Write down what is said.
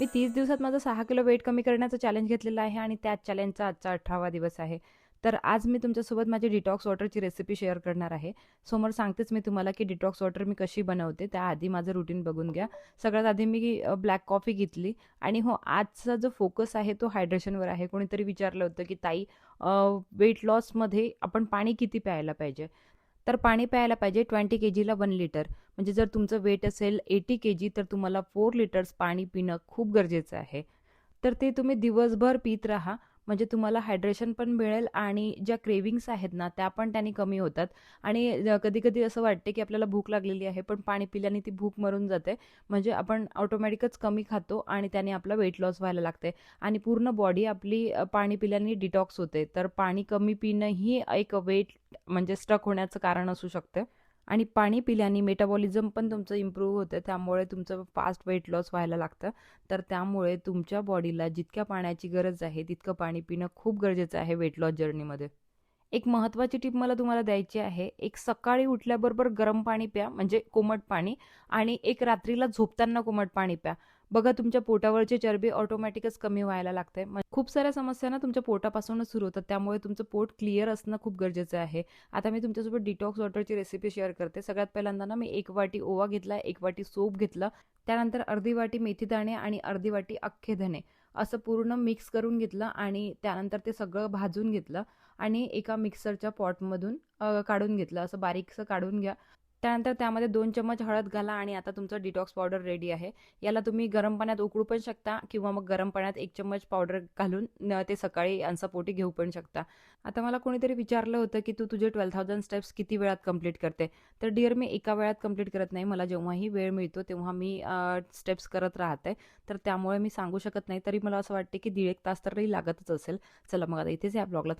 मी 30 दिवसात माझं 6 kilo weight कमी करण्याचा चॅलेंज घेतलेला आहे आणि त्याच चॅलेंजचा आजचा 18वा दिवस आहे. तर आज मी तुमच्यासोबत माझी डिटॉक्स वॉटरची रेसिपी शेअर करणार आहे. समोर सांगतेच मी तुम्हाला की डिटॉक्स वॉटर मी कशी बनवते. त्याआधी माझं रुटीन बघून घ्या. सगळ्यात आधी मी ब्लॅक कॉफी घेतली आणि हो, आजचा जो फोकस आहे तो हायड्रेशनवर आहे. कोणीतरी विचारलं होतं की ताई, वेट लॉसमध्ये आपण पाणी किती प्यायला पाहिजे? तर पाणी प्यायला पाहिजे 20 केजीला 1 लिटर. म्हणजे जर तुमचं वेट असेल 80 केजी तर तुम्हाला 4 लिटर्स पाणी पिणं खूप गरजेचं आहे. तर ते तुम्ही दिवसभर पीत राहा. म्हणजे तुम्हाला हायड्रेशन पण मिळेल आणि ज्या क्रेव्हिंग्स आहेत ना, त्या पण त्याने कमी होतात. आणि कधी-कधी असं वाटते, की आपल्याला भूक लागलेली आहे, पण पाणी पिल्याने ती भूक मरून जाते. म्हणजे आपण ऑटोमॅटिकच कमी खातो आणि त्याने आपला वेट लॉस व्हायला लागते. आणि पूर्ण बॉडी आपली पाणी पिल्याने डिटॉक्स होते. तर पाणी कमी पिणं ही एक वेट म्हणजे स्टक होण्याचं कारण असू शकते. आणि पाणी पिल्याने मेटाबॉलिझम पण तुमचं इम्प्रूव्ह होतं. त्यामुळे तुमचं फास्ट वेट लॉस व्हायला लागतं. तर त्यामुळे तुमच्या बॉडीला जितक्या पाण्याची गरज आहे, तितकं पाणी पिणं खूप गरजेचं आहे वेट लॉस जर्नीमध्ये. एक महत्त्वाची टिप मला तुम्हाला द्यायची आहे. एक सकाळी उठल्याबरोबर गरम पाणी प्या, म्हणजे कोमट पाणी. आणि एक रात्रीला झोपताना कोमट पाणी प्या. बघा तुमच्या पोटावरची चरबी ऑटोमॅटिकच कमी व्हायला लागते. खूप साऱ्या समस्या ना तुमच्या पोटापासूनच सुरू होतात. त्यामुळे तुमचं पोट क्लिअर असणं खूप गरजेचं आहे. आता मी तुमच्यासोबत डिटॉक्स वॉटरची रेसिपी शेअर करते. सगळ्यात पहिल्यांदा ना मी 1 वाटी ओवा घेतला, 1 वाटी सोप घेतलं. त्यानंतर अर्धी वाटी मेथीदाणे आणि अर्धी वाटी अख्खे धने असं पूर्ण मिक्स करून घेतलं आणि त्यानंतर ते सगळं भाजून घेतलं आणि एका मिक्सरच्या पॉटमधून काढून घेतलं. असं बारीकसं काढून घ्या. त्यानंतर त्यामध्ये 2 चम्मच हळद घाला आणि आता तुमचं डिटॉक्स पावडर रेडी आहे. याला तुम्ही गरम पाण्यात उकळू पण शकता किंवा मग गरम पाण्यात 1 चम्मच पावडर घालून ते सकाळी अंसापोटी घेऊ पण शकता. आता मला कोणीतरी विचारलं होतं, की "तू तुझे 12,000 स्टेप्स किती वेळात कंप्लीट करते?" तर डिअर, मी एका वेळात कंप्लीट करत नाही. मला जेव्हाही वेळ मिळतो तेव्हा मी स्टेप्स करत राहते. तर त्यामुळे मी सांगू शकत नाही. तरी मला असं वाटते, की 1.5 तास तरी लागतच असेल. चला मग आता इथेच या ब्लॉगला